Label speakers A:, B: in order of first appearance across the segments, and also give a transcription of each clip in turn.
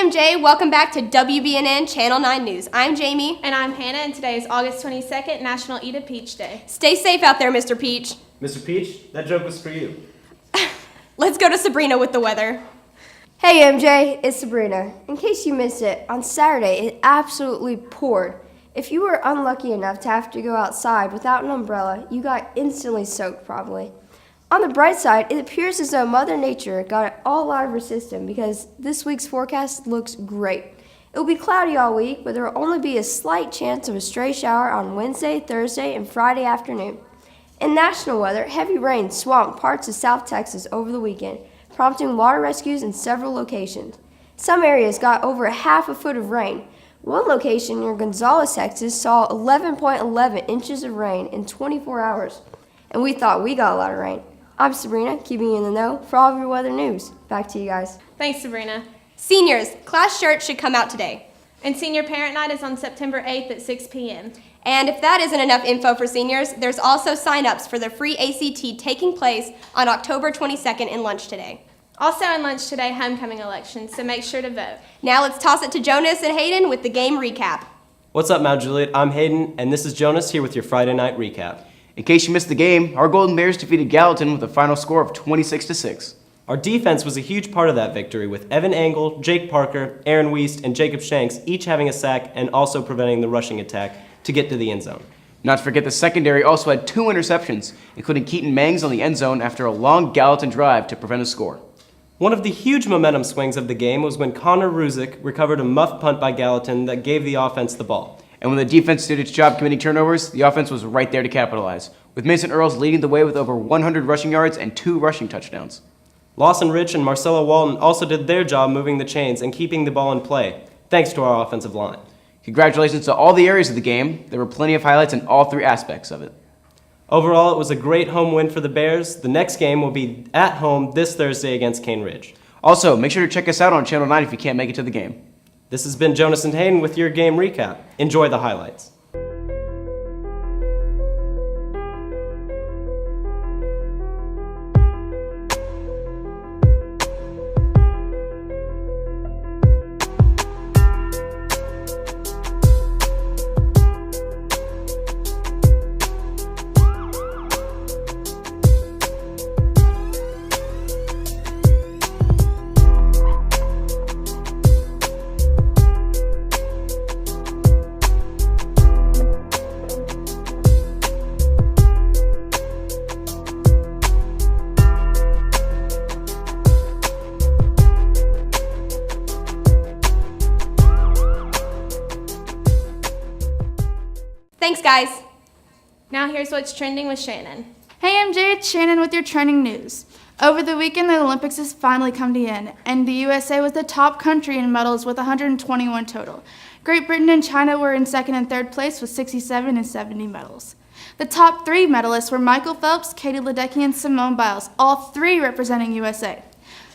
A: MJ, welcome back to WBNN Channel 9 News. I'm Jamie.
B: And I'm Hannah, and today is August 22nd, National Eat a Peach Day.
A: Stay safe out there, Mr. Peach.
C: Mr. Peach, that joke was for you.
A: Let's go to Sabrina with the weather.
D: Hey MJ, it's Sabrina. In case you missed it, on Saturday it absolutely poured. If you were unlucky enough to have to go outside without an umbrella, you got instantly soaked probably. On the bright side, it appears as though Mother Nature got it all out of her system because this week's forecast looks great. It will be cloudy all week, but there will only be a slight chance of a stray shower on Wednesday, Thursday, and Friday afternoon. In national weather, heavy rain swamped parts of South Texas over the weekend, prompting water rescues in several locations. Some areas got over a half a foot of rain. One location near Gonzales, Texas saw 11.11 inches of rain in 24 hours. And we thought we got a lot of rain. I'm Sabrina, keeping you in the know for all of your weather news. Back to you guys.
B: Thanks, Sabrina.
A: Seniors, class shirts should come out today.
B: And Senior Parent Night is on September 8th at 6 p.m.
A: And if that isn't enough info for seniors, there's also sign-ups for the free ACT taking place on October 22nd in lunch today.
B: Also in lunch today, homecoming elections, so make sure to vote.
A: Now let's toss it to Jonas and Hayden with the game recap.
C: What's up, Mount Juliet? I'm Hayden, and this is Jonas here with your Friday night recap.
E: In case you missed the game, our Golden Bears defeated Gallatin with a final score of 26-6.
C: Our defense was a huge part of that victory, with Evan Angle, Jake Parker, Aaron Wiest, and Jacob Shanks each having a sack and also preventing the rushing attack to get to the end zone.
E: Not to forget the secondary also had 2 interceptions, including Keaton Mangs on the end zone after a long Gallatin drive to prevent a score.
C: One of the huge momentum swings of the game was when Connor Ruzick recovered a muff punt by Gallatin that gave the offense the ball.
E: And when the defense did its job committing turnovers, the offense was right there to capitalize, with Mason Earls leading the way with over 100 rushing yards and 2 rushing touchdowns.
C: Lawson Rich and Marcella Walton also did their job moving the chains and keeping the ball in play, thanks to our offensive line.
E: Congratulations to all the areas of the game. There were plenty of highlights in all 3 aspects of it.
C: Overall, it was a great home win for the Bears. The next game will be at home this Thursday against Cane Ridge.
E: Also, make sure to check us out on Channel 9 if you can't make it to the game.
C: This has been Jonas and Hayden with your game recap. Enjoy the highlights.
A: Thanks, guys.
B: Now here's what's trending with Shannon.
F: Hey MJ, it's Shannon with your trending news. Over the weekend, the Olympics has finally come to an end, and the USA was the top country in medals with 121 total. Great Britain and China were in second and third place with 67 and 70 medals. The top 3 medalists were Michael Phelps, Katie Ledecky, and Simone Biles, all 3 representing USA.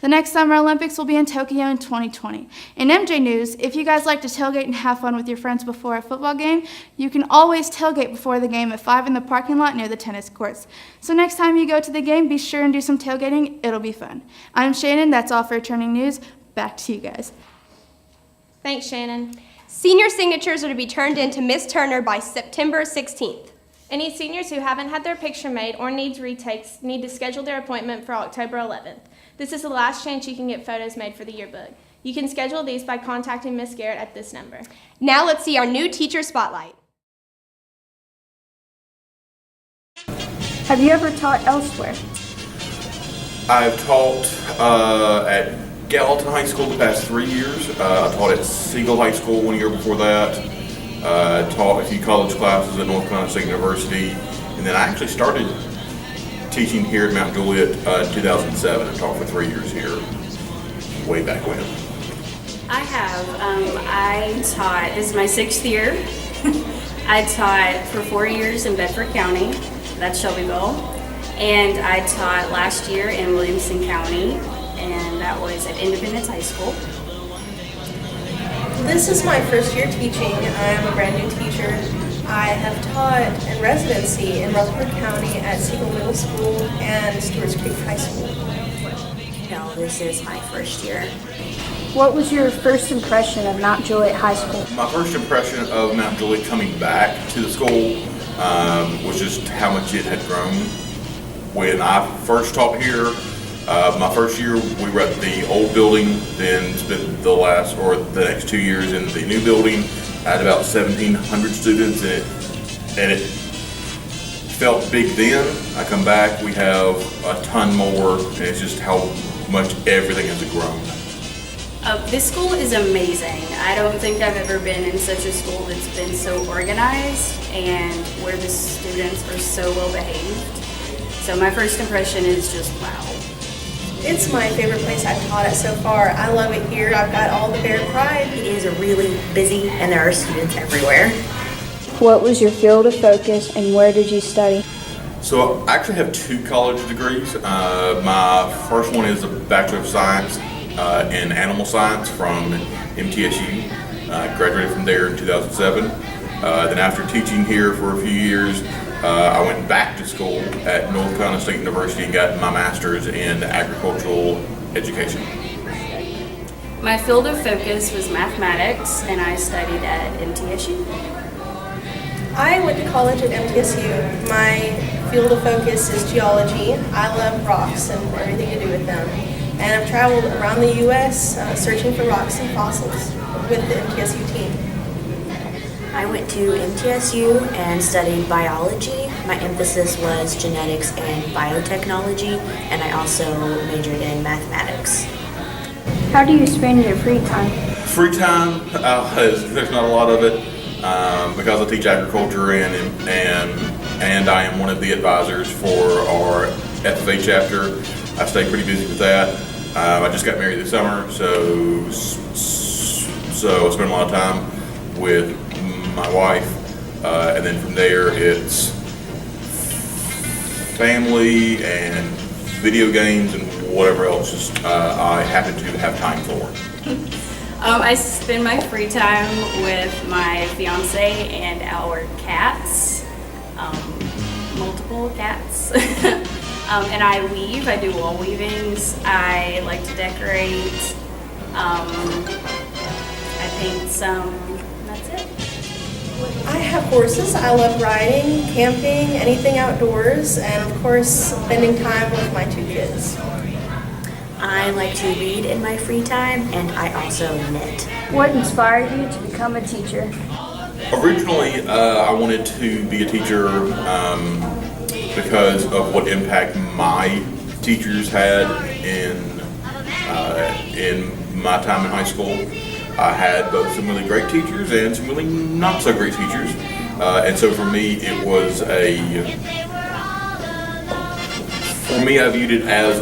F: The next Summer Olympics will be in Tokyo in 2020. In MJ News, if you guys like to tailgate and have fun with your friends before a football game, you can always tailgate before the game at 5 in the parking lot near the tennis courts. So next time you go to the game, be sure and do some tailgating. It'll be fun. I'm Shannon. That's all for Turning News. Back to you guys.
B: Thanks, Shannon.
A: Senior signatures are to be turned in to Miss Turner by September 16th.
B: Any seniors who haven't had their picture made or needs retakes need to schedule their appointment for October 11th. This is the last chance you can get photos made for the yearbook. You can schedule these by contacting Miss Garrett at this number.
A: Now let's see our new teacher spotlight.
D: Have you ever taught elsewhere?
G: I've taught at Gallatin High School the past 3 years. I taught at Siegel High School 1 year before that. Taught a few college classes at North Carolina State University. And then I actually started teaching here at Mount Juliet in 2007 and taught for 3 years here, way back when.
H: I have. I taught, this is my 6th year. I taught for 4 years in Bedford County, that's Shelbyville. And I taught last year in Williamson County, and that was at Independence High School.
I: This is my first year teaching. I'm a brand new teacher. I have taught in residency in Rutherford County at Siegel Middle School and Stewart's Creek High School.
H: No, this is my first year.
J: What was your first impression of Mount Juliet High School?
G: My first impression of Mount Juliet coming back to the school was just how much it had grown. When I first taught here, my first year we were at the old building, then spent the next 2 years in the new building. I had about 1,700 students in it, and it felt big then. I come back, we have a ton more, and it's just how much everything has grown.
H: This school is amazing. I don't think I've ever been in such a school that's been so organized and where the students are so well behaved. So my first impression is just wow.
I: It's my favorite place I've taught at so far. I love it here. I've got all the Bear pride.
K: It is really busy and there are students everywhere.
J: What was your field of focus and where did you study?
G: So I actually have 2 college degrees. My first one is a Bachelor of Science in Animal Science from MTSU. Graduated from there in 2007. Then after teaching here for a few years, I went back to school at North Carolina State University and got my master's in agricultural education.
H: My field of focus was mathematics, and I studied at MTSU.
I: I went to college at MTSU. My field of focus is geology. I love rocks and everything to do with them. And I've traveled around the U.S. Searching for rocks and fossils with the MTSU team.
K: I went to MTSU and studied biology. My emphasis was genetics and biotechnology, and I also majored in mathematics.
J: How do you spend your free time?
G: Free time, there's not a lot of it because I teach agriculture and I am one of the advisors for our FFA chapter. I stay pretty busy with that. I just got married this summer, so I spend a lot of time with my wife, and then from there it's family and video games and whatever else just I happen to have time for.
H: I spend my free time with my fiance and our cats, multiple cats. And I weave, I do wall weavings, I like to decorate, I paint some, that's it.
I: I have horses. I love riding, camping, anything outdoors, and of course spending time with my 2 kids.
K: I like to read in my free time and I also knit.
J: What inspired you to become a teacher?
G: Originally, I wanted to be a teacher because of what impact my teachers had in my time in high school. I had both some really great teachers and some really not so great teachers, and so for me, it was I viewed it as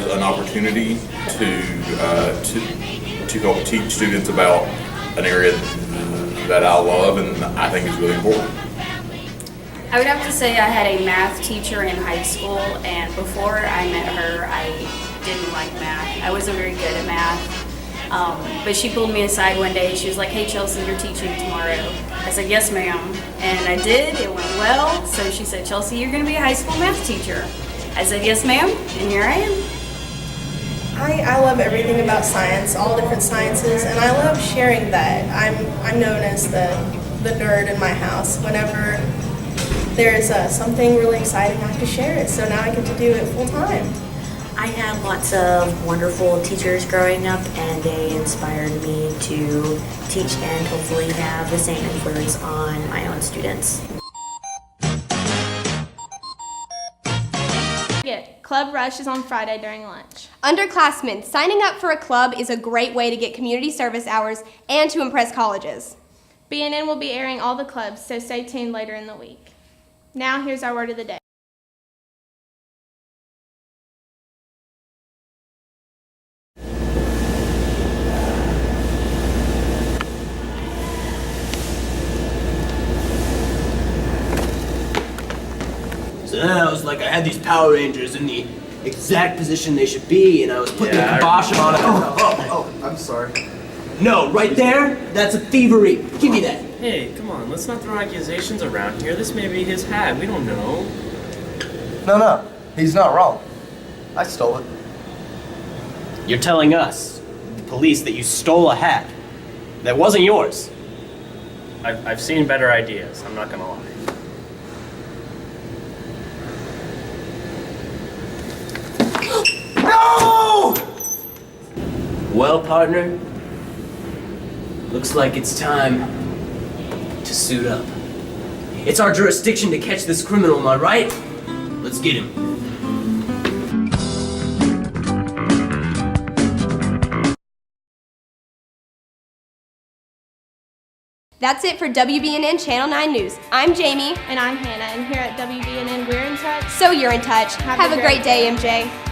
G: an opportunity to help teach students about an area that I love and I think is really important.
H: I would have to say I had a math teacher in high school, and before I met her, I didn't like math. I wasn't very good at math. But she pulled me aside one day and she was like, "Hey Chelsea, you're teaching tomorrow." I said, "Yes ma'am." And I did, it went well. So she said, "Chelsea, you're gonna be a high school math teacher." I said, "Yes ma'am," and here I am.
I: I love everything about science, all different sciences, and I love sharing that. I'm known as the nerd in my house. Whenever there's something really exciting, I have to share it, so now I get to do it full time.
K: I had lots of wonderful teachers growing up and they inspired me to teach and hopefully have the same influence on my own students.
B: Club Rush is on Friday during lunch.
A: Underclassmen, signing up for a club is a great way to get community service hours and to impress colleges.
B: BNN will be airing all the clubs, so stay tuned later in the week. Now here's our word of the day.
L: So then I was like, I had these Power Rangers in the exact position they should be, and I was putting the kibosh on it.
M: Oh, I'm sorry.
L: No, right there, that's a thievery. Give me that.
N: Hey, come on, let's not throw accusations around here. This may be his hat, we don't know.
M: No, he's not wrong. I stole it.
C: You're telling us, the police that you stole a hat that wasn't yours.
N: I've seen better ideas, I'm not gonna lie.
C: No!
L: Well, partner, looks like it's time to suit up. It's our jurisdiction to catch this criminal, am I right? Let's get him.
A: That's it for WBNN Channel 9 News. I'm Jamie.
B: And I'm Hannah, and here at WBNN, we're in touch.
A: So you're in touch. Have a great day, MJ.